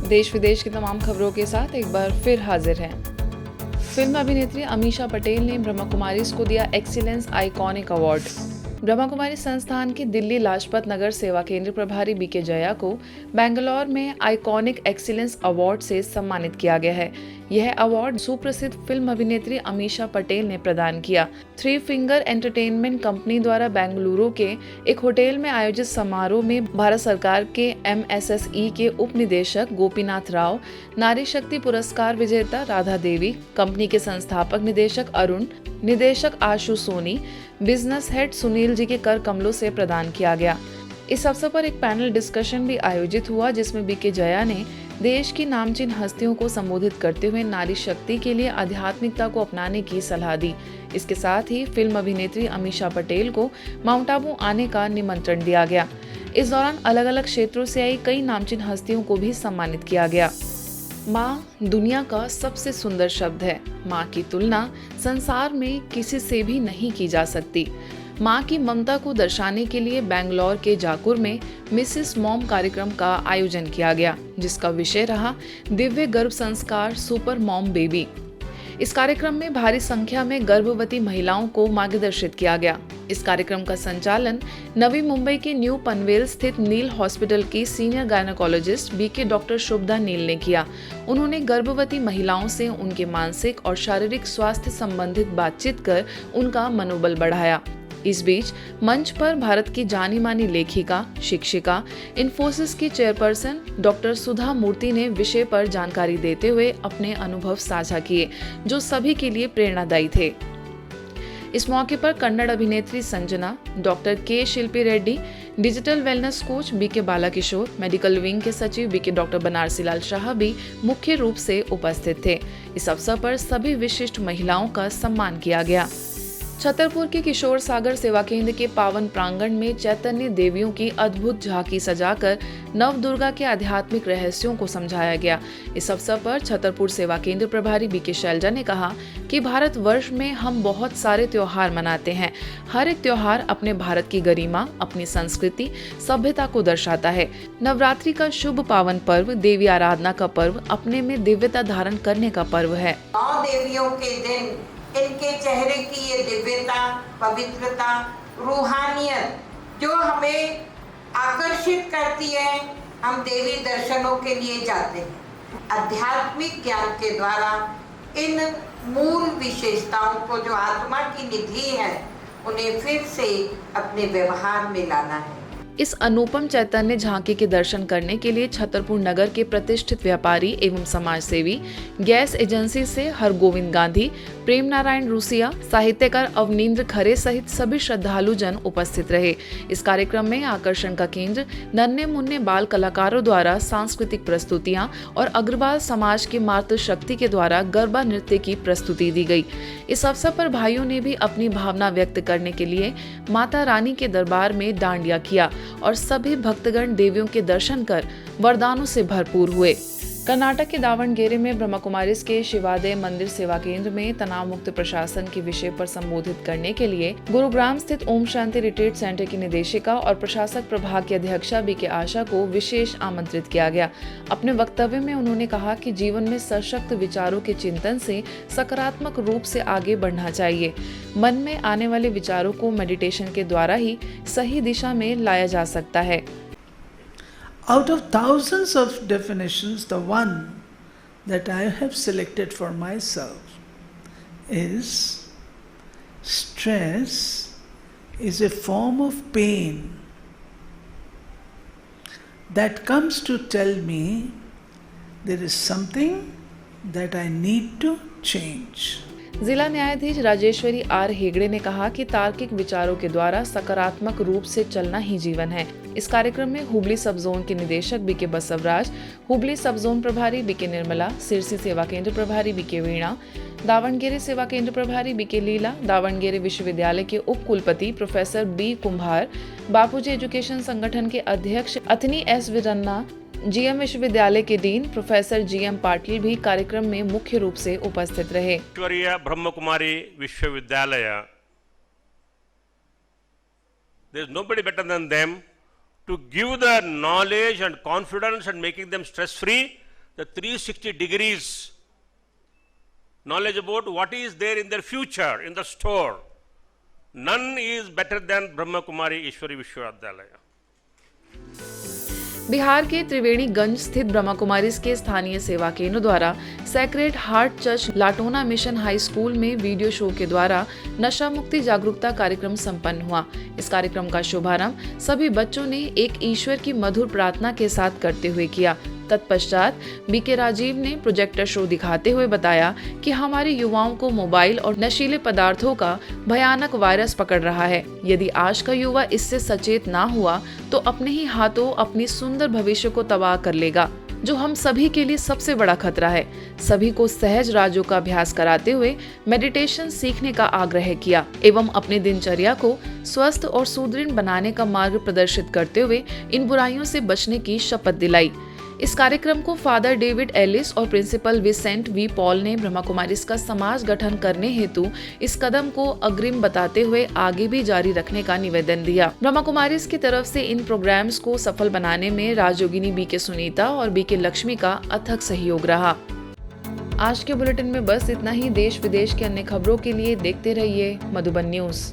देश विदेश की तमाम खबरों के साथ एक बार फिर हाजिर हैं। फिल्म अभिनेत्री अमीषा पटेल ने ब्रह्मा कुमारीज को दिया excellence iconic award. Brahma Kumari संस्थान की दिल्ली लाजपत नगर सेवा केंद्र प्रभारी बीके जया को बेंगलोर में आइकॉनिक एक्सीलेंस अवार्ड से सम्मानित किया गया है। यह अवार्ड सुप्रसिद्ध फिल्म अभिनेत्री अमीषा पटेल ने प्रदान किया। थ्री फिंगर एंटरटेनमेंट कंपनी द्वारा बेंगलुरु के एक होटल में आयोजित समारोह में भारत सरकार के MSSE के उप निदेशक गोपीनाथ राव, नारी शक्ति पुरस्कार विजेता राधा देवी, कंपनी के संस्थापक निदेशक अरुण, निदेशक आशु सोनी, बिजनेस हेड सुनील जी के कर कमलों से प्रदान किया गया। इस अवसर पर एक पैनल डिस्कशन भी आयोजित हुआ, जिसमें बीके जया ने देश की नामचीन हस्तियों को संबोधित करते हुए नारी शक्ति के लिए आध्यात्मिकता को अपनाने की सलाह दी। इसके साथ ही फिल्म अभिनेत्री अमीषा पटेल को माउंट आबू आने का निमंत्रण दिया गया। इस दौरान अलग अलग क्षेत्रों से आई कई नामचीन हस्तियों को भी सम्मानित किया गया। माँ दुनिया का सबसे सुंदर शब्द है। माँ की तुलना संसार में किसी से भी नहीं की जा सकती। माँ की ममता को दर्शाने के लिए बेंगलोर के जाकुर में मिसेस मॉम कार्यक्रम का आयोजन किया गया, जिसका विषय रहा दिव्य गर्भ संस्कार सुपर मॉम बेबी। इस कार्यक्रम में भारी संख्या में गर्भवती महिलाओं को मार्गदर्शित किया गया। इस कार्यक्रम का संचालन नवी मुंबई के न्यू पनवेल स्थित नील हॉस्पिटल की senior gynaecologist BK doctor Shubhada Neel ने किया। उन्होंने गर्भवती महिलाओं से उनके मानसिक और शारीरिक स्वास्थ्य संबंधित बातचीत कर उनका मनोबल बढ़ाया। इस बीच मंच पर भारत की जानी मानी लेखिका, शिक्षिका, इन्फोसिस की चेयरपर्सन डॉक्टर सुधा मूर्ति ने विषय पर जानकारी देते हुए अपने अनुभव साझा किए, जो सभी के लिए प्रेरणादायी थे। इस मौके पर कन्नड़ अभिनेत्री Sanjana, doctor K Shilpi Reddy, digital wellness coach BK Balakishore, medical wing के सचिव बीके डॉक्टर बनारसी लाल शाह भी मुख्य रूप से उपस्थित थे। इस अवसर पर सभी विशिष्ट महिलाओं का सम्मान किया गया। छतरपुर के किशोर सागर सेवा केंद्र के पावन प्रांगण में चैतन्य देवियों की अद्भुत झांकी सजाकर नव दुर्गा के आध्यात्मिक रहस्यों को समझाया गया। इस अवसर पर छतरपुर सेवा केंद्र प्रभारी बीके शैलजा ने कहा कि भारत वर्ष में हम बहुत सारे त्योहार मनाते हैं। हर एक त्योहार अपने भारत की गरिमा, अपनी संस्कृति, सभ्यता को दर्शाता है। नवरात्रि का शुभ पावन पर्व देवी आराधना का पर्व अपने में दिव्यता धारण करने का पर्व है। 9 देवियों के दिन इनके चेहरे की ये दिव्यता, पवित्रता, रूहानियत जो हमें आकर्षित करती है। हम देवी दर्शनों के लिए जाते हैं। आध्यात्मिक ज्ञान के द्वारा इन मूल विशेषताओं को, जो आत्मा की निधि है, उन्हें फिर से अपने व्यवहार में लाना है। इस अनुपम चैतन्य झांकी के दर्शन करने के लिए छतरपुर नगर के प्रतिष्ठित व्यापारी एवं समाज सेवी, गैस एजेंसी से हरगोविंद गांधी, प्रेम नारायण रूसिया, साहित्यकार अवनींद्र खरे सहित सभी श्रद्धालु जन उपस्थित रहे। इस कार्यक्रम में आकर्षण का केंद्र नन्हे मुन्ने बाल कलाकारों द्वारा सांस्कृतिक प्रस्तुतियां और अग्रवाल समाज के मातृशक्ति के द्वारा गरबा नृत्य की प्रस्तुति दी गई। इस अवसर पर भाइयों ने भी अपनी भावना व्यक्त करने के लिए माता रानी के दरबार में डांडिया किया और सभी भक्तगण देवियों के दर्शन कर वरदानों से भरपूर हुए। कर्नाटक के दावणगेरे में ब्रह्मा कुमारीज के शिवादय मंदिर सेवा केंद्र में तनाव मुक्त प्रशासन के विषय पर संबोधित करने के लिए गुरुग्राम स्थित ओम शांति रिट्रीट सेंटर की निदेशिका और प्रशासक प्रभाग की अध्यक्षा बीके आशा को विशेष आमंत्रित किया गया। अपने वक्तव्य में उन्होंने कहा कि जीवन में सशक्त विचारों के चिंतन से सकारात्मक रूप से आगे बढ़ना चाहिए। मन में आने वाले विचारों को मेडिटेशन के द्वारा ही सही दिशा में लाया जा सकता है। Out of thousands of definitions, the one that I have selected for myself is stress is a form of pain that comes to tell me there is something that I need to change. जिला न्यायाधीश Rajeshwari are Hegde ने कहा कि तार्किक विचारों के द्वारा सकारात्मक रूप से चलना ही जीवन है। इस कार्यक्रम में हुबली सब जोन के निदेशक बीके बसवराज, हुबली सब जोन प्रभारी बीके निर्मला, सिरसी सेवा केंद्र प्रभारी बीके वीणा, दावणगेरे सेवा केंद्र प्रभारी बीके लीला, दावणगेरे विश्वविद्यालय के उप कुलपति प्रोफेसर बी कुम्भार, बापूजी एजुकेशन संगठन के अध्यक्ष अथनी एस वीरन्ना, जीएम विश्वविद्यालय के डीन प्रोफेसर जीएम पाटिल भी कार्यक्रम में मुख्य रूप से उपस्थित रहे। ईश्वरीय ब्रह्म कुमारी विश्वविद्यालय, there is nobody better than them to give the knowledge and confidence and making them stress free the 360 degrees knowledge about what is there in their future in the store. None is better than Brahma Kumari Ishwari Vishwavidyalaya. Bihar के त्रिवेणीगंज स्थित ब्रह्मा कुमारीज के स्थानीय सेवा केंद्र द्वारा Sacred Heart Church Latona mission high school में video show के द्वारा नशा मुक्ति जागरूकता कार्यक्रम संपन्न हुआ। इस कार्यक्रम का शुभारंभ सभी बच्चों ने एक ईश्वर की मधुर प्रार्थना के साथ करते हुए किया। तत्पश्चात बीके राजीव ने प्रोजेक्टर शो दिखाते हुए बताया कि हमारे युवाओं को मोबाइल और नशीले पदार्थों का भयानक वायरस पकड़ रहा है। यदि आज का युवा इससे सचेत ना हुआ तो अपने ही हाथों अपनी सुंदर भविष्य को तबाह कर लेगा, जो हम सभी के लिए सबसे बड़ा खतरा है। सभी को सहज राजों का अभ्यास कराते हुए मेडिटेशन सीखने का आग्रह किया एवं अपने दिनचर्या को स्वस्थ और सुदृढ़ बनाने का मार्ग प्रदर्शित करते हुए इन बुराइयों से बचने की शपथ दिलाई। इस कार्यक्रम को फादर डेविड एलिस और प्रिंसिपल विसेंट वी पॉल ने ब्रह्मा कुमारीज का समाज गठन करने हेतु इस कदम को अग्रिम बताते हुए आगे भी जारी रखने का निवेदन दिया। ब्रह्मा कुमारीज की तरफ से इन प्रोग्राम्स को सफल बनाने में राजयोगिनी बीके सुनीता और बीके लक्ष्मी का अथक सहयोग रहा। आज के बुलेटिन में बस इतना ही। देश विदेश की अन्य खबरों के लिए देखते रहिए मधुबन न्यूज।